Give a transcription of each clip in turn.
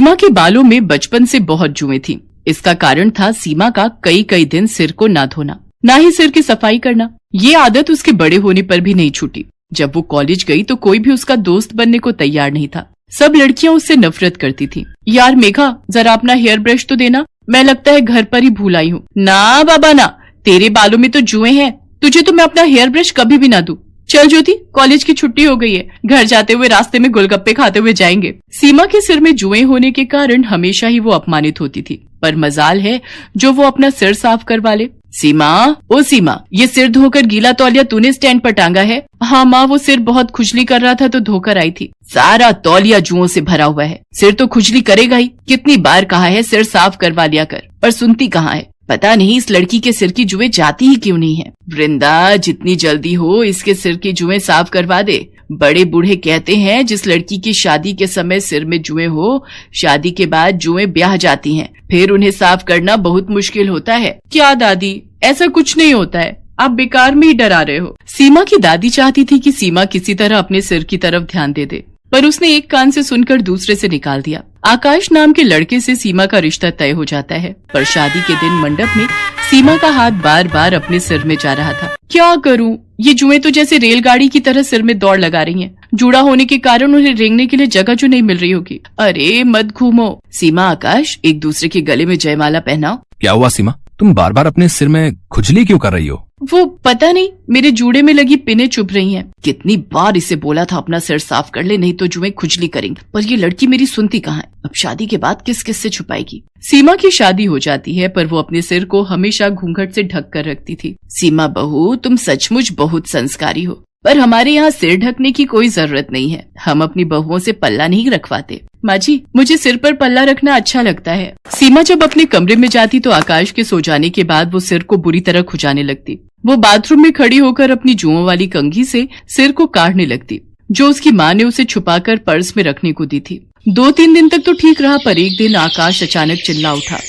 सीमा के बालों में बचपन से बहुत जुएं थीं। इसका कारण था सीमा का कई कई दिन सिर को ना धोना, ना ही सिर की सफाई करना। ये आदत उसके बड़े होने पर भी नहीं छूटी। जब वो कॉलेज गई तो कोई भी उसका दोस्त बनने को तैयार नहीं था। सब लड़कियां उससे नफरत करती थीं। यार मेघा, जरा अपना हेयर ब्रश तो देना, मैं लगता है घर पर ही भूल आई हूँ। ना बाबा ना, तेरे बालों में तो जुएं हैं, तुझे तो मैं अपना हेयर ब्रश कभी भी ना दूं। चल ज्योति, कॉलेज की छुट्टी हो गई है, घर जाते हुए रास्ते में गोलगप्पे खाते हुए जाएंगे। सीमा के सिर में जुएं होने के कारण हमेशा ही वो अपमानित होती थी, पर मजाल है जो वो अपना सिर साफ करवा ले। सीमा, ओ सीमा, ये सिर धोकर गीला तौलिया तूने स्टैंड पर टांगा है? हाँ माँ, वो सिर बहुत खुजली कर रहा था तो धोकर आई थी। सारा तौलिया जुओं से भरा हुआ है, सिर तो खुजली करेगा ही। कितनी बार कहा है सिर साफ करवा लिया कर, पर सुनती कहाँ है। पता नहीं इस लड़की के सिर की जुएं जाती ही क्यों नहीं है। वृंदा, जितनी जल्दी हो इसके सिर की जुएं साफ करवा दे। बड़े बूढ़े कहते हैं जिस लड़की की शादी के समय सिर में जुएं हो, शादी के बाद जुएं ब्याह जाती हैं, फिर उन्हें साफ करना बहुत मुश्किल होता है। क्या दादी, ऐसा कुछ नहीं होता है, आप बेकार में ही डरा रहे हो। सीमा की दादी चाहती थी कि सीमा किसी तरह अपने सिर की तरफ ध्यान दे, पर उसने एक कान से सुनकर दूसरे से निकाल दिया। आकाश नाम के लड़के से सीमा का रिश्ता तय हो जाता है, पर शादी के दिन मंडप में सीमा का हाथ बार बार अपने सिर में जा रहा था। क्या करूं, ये जुएं तो जैसे रेलगाड़ी की तरह सिर में दौड़ लगा रही हैं। जुड़ा होने के कारण उन्हें रेंगने के लिए जगह जो नहीं मिल रही होगी। अरे मत घूमो। सीमा, आकाश, एक दूसरे के गले में जयमाला पहनाओ। क्या हुआ सीमा, तुम बार बार अपने सिर में खुजली क्यों कर रही हो? वो पता नहीं, मेरे जूड़े में लगी पिनें चुभ रही हैं। कितनी बार इसे बोला था अपना सिर साफ कर ले, नहीं तो जुएं खुजली करेंगी, पर ये लड़की मेरी सुनती कहाँ है। अब शादी के बाद किस किस से छुपाएगी। सीमा की शादी हो जाती है, पर वो अपने सिर को हमेशा घूंघट से ढक कर रखती थी। सीमा बहू, तुम सचमुच बहुत संस्कारी हो, पर हमारे यहाँ सिर ढकने की कोई जरूरत नहीं है। हम अपनी बहुओं से पल्ला नहीं रखवाते। माँ जी, मुझे सिर पर पल्ला रखना अच्छा लगता है। सीमा जब अपने कमरे में जाती तो आकाश के सो जाने के बाद वो सिर को बुरी तरह खुजाने लगती। वो बाथरूम में खड़ी होकर अपनी जुओं वाली कंघी से सिर को काटने लगती, जो उसकी माँ ने उसे छुपाकर पर्स में रखने को दी थी। 2-3 दिन तक तो ठीक रहा, पर एक दिन आकाश अचानक चिल्ला उठा।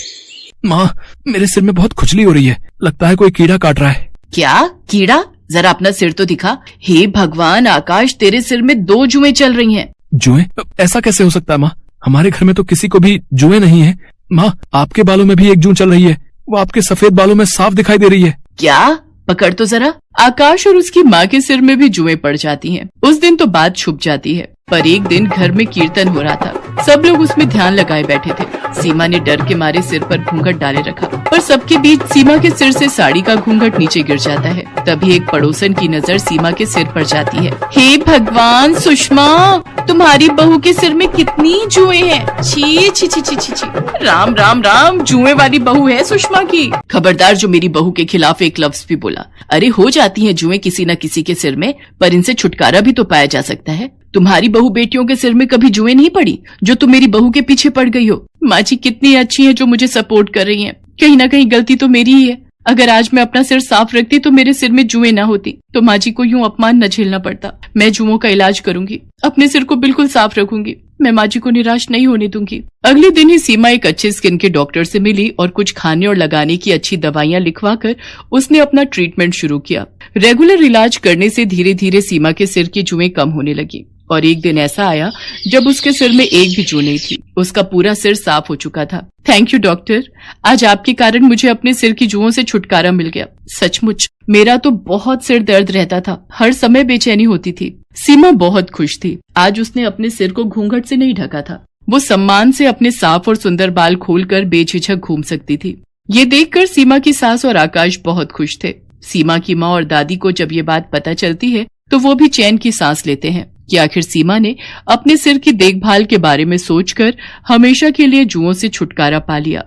माँ, मेरे सिर में बहुत खुजली हो रही है, लगता है कोई कीड़ा काट रहा है। क्या कीड़ा? जरा अपना सिर तो दिखा। हे भगवान आकाश, तेरे सिर में 2 जुएं चल रही हैं। जुएं? ऐसा कैसे हो सकता है माँ, हमारे घर में तो किसी को भी जुएं नहीं है। माँ, आपके बालों में भी एक जूं चल रही है, वो आपके सफेद बालों में साफ दिखाई दे रही है। क्या? पकड़ तो जरा। आकाश और उसकी माँ के सिर में भी जुएं पड़ जाती हैं। उस दिन तो बात छुप जाती है, पर एक दिन घर में कीर्तन हो रहा था। सब लोग उसमें ध्यान लगाए बैठे थे। सीमा ने डर के मारे सिर पर घूंघट डाले रखा, पर सबके बीच सीमा के सिर से साड़ी का घूंघट नीचे गिर जाता है। तभी एक पड़ोसन की नजर सीमा के सिर पर जाती है। हे भगवान सुषमा, तुम्हारी बहू के सिर में कितनी जुएं हैं। छी छी छी छी छी छी। राम राम राम, जुएं वाली बहू है सुषमा की। खबरदार जो मेरी बहू के खिलाफ एक लफ्ज भी बोला। अरे हो जाती हैं जुएं किसी न किसी के सिर में, पर इनसे छुटकारा भी तो पाया जा सकता है। तुम्हारी बहू बेटियों के सिर में कभी जुएं नहीं पड़ी जो तुम मेरी बहू के पीछे पड़ गई हो। माँ जी कितनी अच्छी है जो मुझे सपोर्ट कर रही हैं। कहीं ना कहीं गलती तो मेरी ही है। अगर आज मैं अपना सिर साफ रखती तो मेरे सिर में जुएं ना होती, तो माँ जी को यूं अपमान न झेलना पड़ता। मैं जुओं का इलाज करूंगी, अपने सिर को बिल्कुल साफ रखूंगी। मैं माँ जी को निराश नहीं होने दूंगी। अगले दिन ही सीमा एक अच्छे स्किन के डॉक्टर से मिली और कुछ खाने और लगाने की अच्छी दवाइयाँ लिखवाकर उसने अपना ट्रीटमेंट शुरू किया। रेगुलर इलाज करने से धीरे धीरे सीमा के सिर की जुएं कम होने लगी, और एक दिन ऐसा आया जब उसके सिर में एक भी जू नहीं थी। उसका पूरा सिर साफ हो चुका था। थैंक यू डॉक्टर, आज आपके कारण मुझे अपने सिर की जुओं से छुटकारा मिल गया। सचमुच मेरा तो बहुत सिर दर्द रहता था, हर समय बेचैनी होती थी। सीमा बहुत खुश थी। आज उसने अपने सिर को घूंघट से नहीं ढका था। वो सम्मान से अपने साफ और सुंदर बाल खोलकर बेझिझक घूम सकती थी। ये देखकर सीमा की सास और आकाश बहुत खुश थे। सीमा की माँ और दादी को जब ये बात पता चलती है तो वो भी चैन की सांस लेते हैं कि आखिर सीमा ने अपने सिर की देखभाल के बारे में सोचकर हमेशा के लिए जुओं से छुटकारा पा लिया।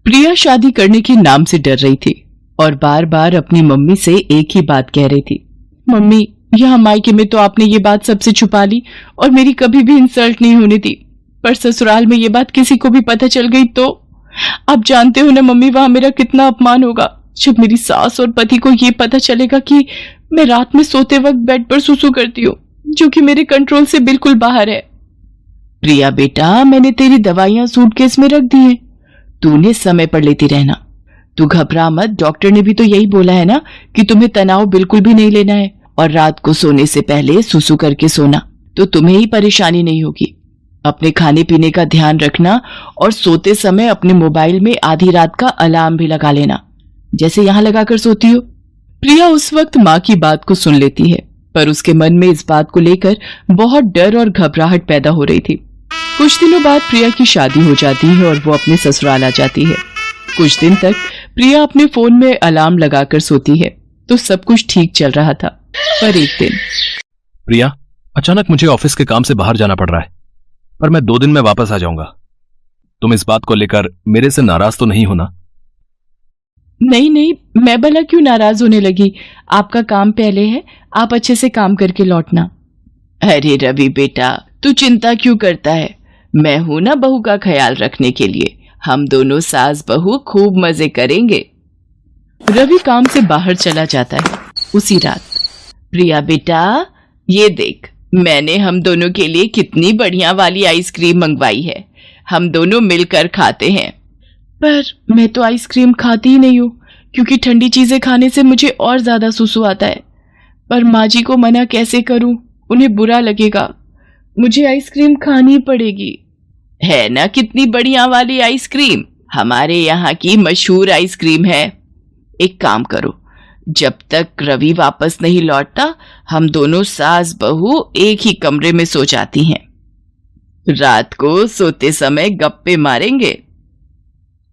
प्रिया शादी करने के नाम से डर रही थी और बार बार अपनी मम्मी से एक ही बात कह रही थी। मम्मी, यहाँ मायके में तो आपने ये बात सबसे छुपा ली और मेरी कभी भी इंसल्ट नहीं होने दी, पर ससुराल में ये बात किसी को भी पता चल गई तो आप जानते हो ना मम्मी, वहां मेरा कितना अपमान होगा। जब मेरी सास और पति को ये पता चलेगा कि मैं रात में सोते वक्त बेड पर सुसु करती हूँ, जो कि मेरे कंट्रोल से बिल्कुल बाहर है। प्रिया बेटा, मैंने तेरी दवाइयां सूटकेस में रख दी हैं, तूने समय पर लेती रहना। तू घबरा मत, डॉक्टर ने भी तो यही बोला है ना कि तुम्हें तनाव बिल्कुल भी नहीं लेना है और रात को सोने से पहले सुसु करके सोना, तो तुम्हें ही परेशानी नहीं होगी। अपने खाने पीने का ध्यान रखना और सोते समय अपने मोबाइल में आधी रात का अलार्म भी लगा लेना, जैसे यहाँ लगाकर सोती हो। प्रिया उस वक्त माँ की बात को सुन लेती है, पर उसके मन में इस बात को लेकर बहुत डर और घबराहट पैदा हो रही थी। कुछ दिनों बाद प्रिया की शादी हो जाती है और वो अपने ससुराल आ जाती है। कुछ दिन तक प्रिया अपने फोन में अलार्म लगाकर सोती है, तो सब कुछ ठीक चल रहा था। पर एक दिन प्रिया, अचानक मुझे ऑफिस के काम से बाहर जाना पड़ रहा है, पर मैं 2 दिन में वापस आ जाऊंगा। तुम इस बात को लेकर मेरे से नाराज तो नहीं होना? नहीं नहीं, मैं भला क्यों नाराज होने लगी। आपका काम पहले है, आप अच्छे से काम करके लौटना। अरे रवि बेटा, तू चिंता क्यों करता है, मैं हूं ना बहू का ख्याल रखने के लिए। हम दोनों सास बहू खूब मजे करेंगे। रवि काम से बाहर चला जाता है। उसी रात, प्रिया बेटा ये देख, मैंने हम दोनों के लिए कितनी बढ़िया वाली आइसक्रीम मंगवाई है, हम दोनों मिलकर खाते हैं। पर मैं तो आइसक्रीम खाती ही नहीं हूँ, क्योंकि ठंडी चीजें खाने से मुझे और ज्यादा सुसु आता है। पर माँ जी को मना कैसे करूं, उन्हें बुरा लगेगा। मुझे आइसक्रीम खानी पड़ेगी। है ना कितनी बढ़िया वाली आइसक्रीम, हमारे यहाँ की मशहूर आइसक्रीम है। एक काम करो, जब तक रवि वापस नहीं लौटता हम दोनों सास बहू एक ही कमरे में सो जाती हैं। रात को सोते समय गप्पे मारेंगे।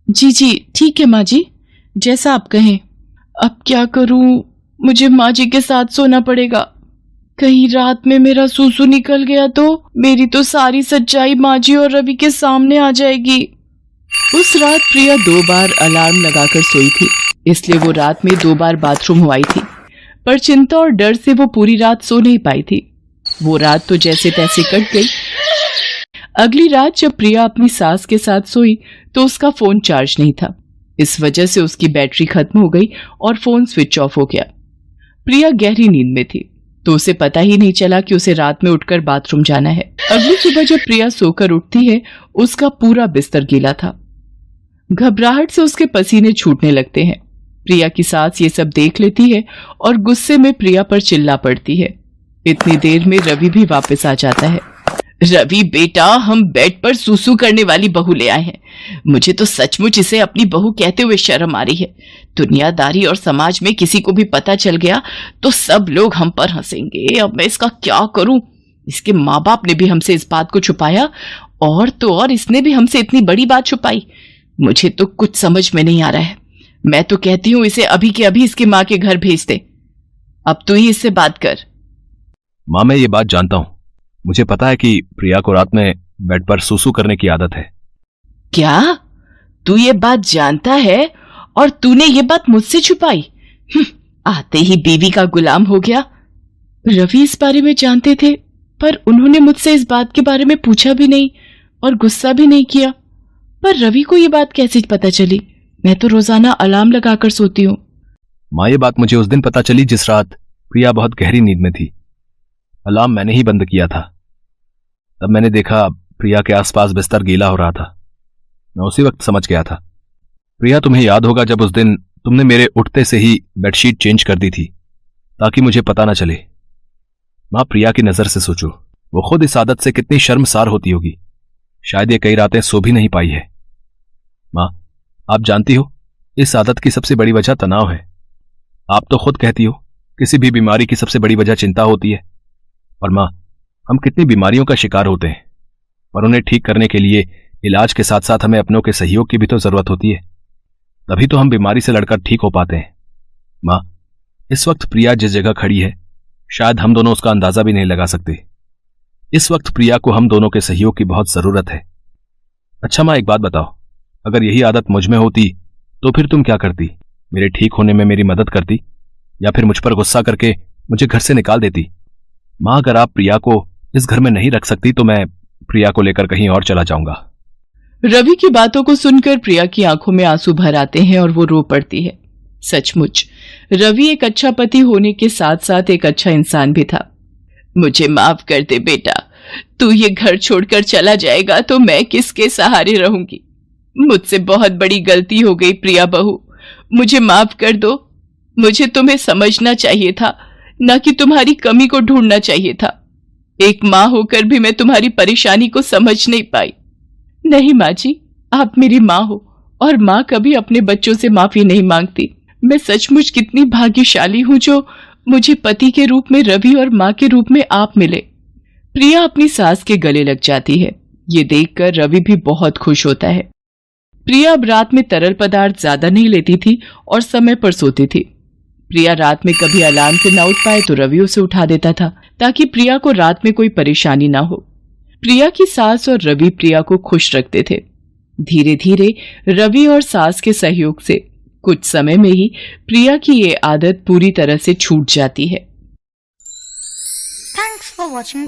जी जी ठीक है माँ जी, जैसा आप कहें। अब क्या करूं, मुझे माँ जी के साथ सोना पड़ेगा। कहीं रात में मेरा सूसू निकल गया तो मेरी तो सारी सच्चाई माँ जी और रवि के सामने आ जाएगी। उस रात प्रिया 2 बार अलार्म लगाकर सोई थी, इसलिए वो रात में 2 बार बाथरूम हो आई थी। पर चिंता और डर से वो पूरी रात सो नहीं पाई थी। वो रात तो जैसे तैसे कट गई। अगली रात जब प्रिया अपनी सास के साथ सोई तो उसका फोन चार्ज नहीं था। इस वजह से उसकी बैटरी खत्म हो गई और फोन स्विच ऑफ हो गया। प्रिया गहरी नींद में थी, तो उसे पता ही नहीं चला कि उसे रात में उठकर बाथरूम जाना है। अगली सुबह जब प्रिया सोकर उठती है, उसका पूरा बिस्तर गीला था। घबराहट से उसके पसीने छूटने लगते हैं। प्रिया की सास ये सब देख लेती है और गुस्से में प्रिया पर चिल्ला पड़ती है। इतनी देर में रवि भी वापस आ जाता है। रवि बेटा, हम बेड पर सूसू करने वाली बहू ले आए हैं। मुझे तो सचमुच इसे अपनी बहू कहते हुए शर्म आ रही है। दुनियादारी और समाज में किसी को भी पता चल गया तो सब लोग हम पर हंसेंगे। अब मैं इसका क्या करूं? इसके माँ बाप ने भी हमसे इस बात को छुपाया, और तो और इसने भी हमसे इतनी बड़ी बात छुपाई। मुझे तो कुछ समझ में नहीं आ रहा है। मैं तो कहती हूँ इसे अभी के अभी इसकी माँ के घर भेज दे। अब तू ही इससे बात कर। माँ, मैं ये बात जानता हूँ। मुझे पता है कि प्रिया को रात में बेड पर सूसू करने की आदत है। क्या? तू ये बात जानता है और तूने ये बात मुझसे छुपाई? आते ही बीवी का गुलाम हो गया। रवि इस बारे में जानते थे, पर उन्होंने मुझसे इस बात के बारे में पूछा भी नहीं और गुस्सा भी नहीं किया। पर रवि को ये बात कैसे पता चली? मैं तो रोजाना अलार्म लगाकर सोती हूँ। माँ, ये बात मुझे उस दिन पता चली जिस रात प्रिया बहुत गहरी नींद में थी। अलार्म मैंने ही बंद किया था। तब मैंने देखा प्रिया के आसपास बिस्तर गीला हो रहा था। मैं उसी वक्त समझ गया था। प्रिया, तुम्हें याद होगा जब उस दिन तुमने मेरे उठते से ही बेडशीट चेंज कर दी थी ताकि मुझे पता ना चले। माँ, प्रिया की नजर से सोचो, वो खुद इस आदत से कितनी शर्मसार होती होगी। शायद ये कई रातें सो भी नहीं पाई है। माँ, आप जानती हो इस आदत की सबसे बड़ी वजह तनाव है। आप तो खुद कहती हो किसी भी बीमारी की सबसे बड़ी वजह चिंता होती है। और माँ, हम कितनी बीमारियों का शिकार होते हैं, और उन्हें ठीक करने के लिए इलाज के साथ साथ हमें अपनों के सहयोग की भी तो जरूरत होती है। तभी तो हम बीमारी से लड़कर ठीक हो पाते हैं। माँ, इस वक्त प्रिया जिस जगह खड़ी है शायद हम दोनों उसका अंदाजा भी नहीं लगा सकते। इस वक्त प्रिया को हम दोनों के सहयोग की बहुत जरूरत है। अच्छा माँ, एक बात बताओ, अगर यही आदत मुझ में होती तो फिर तुम क्या करती? मेरे ठीक होने में मेरी मदद करती या फिर मुझ पर गुस्सा करके मुझे घर से निकाल देती? माँ, अगर आप प्रिया को इस घर में नहीं रख सकती तो मैं प्रिया को लेकर कहीं और चला जाऊंगा। रवि की बातों को सुनकर प्रिया की आंखों में आंसू भर आते हैं और वो रो पड़ती है। सचमुच रवि एक अच्छा पति होने के साथ साथ एक अच्छा इंसान भी था। मुझे माफ कर दे बेटा, तू ये घर छोड़कर चला जाएगा तो मैं किसके सहारे रहूंगी? मुझसे बहुत बड़ी गलती हो गई प्रिया बहू, मुझे माफ कर दो। मुझे तुम्हें समझना चाहिए था, न कि तुम्हारी कमी को ढूंढना चाहिए था। एक माँ होकर भी मैं तुम्हारी परेशानी को समझ नहीं पाई। नहीं माँ जी, आप मेरी माँ हो और माँ कभी अपने बच्चों से माफी नहीं मांगती। मैं सचमुच कितनी भाग्यशाली हूँ जो मुझे पति के रूप में रवि और माँ के रूप में आप मिले। प्रिया अपनी सास के गले लग जाती है। ये देखकर रवि भी बहुत खुश होता है। प्रिया अब रात में तरल पदार्थ ज्यादा नहीं लेती थी और समय पर सोती थी। प्रिया रात में कभी अलार्म से ना उठ पाए तो रवि उसे उठा देता था ताकि प्रिया को रात में कोई परेशानी ना हो। प्रिया की सास और रवि प्रिया को खुश रखते थे। धीरे धीरे रवि और सास के सहयोग से कुछ समय में ही प्रिया की ये आदत पूरी तरह से छूट जाती है। Thanks for watching.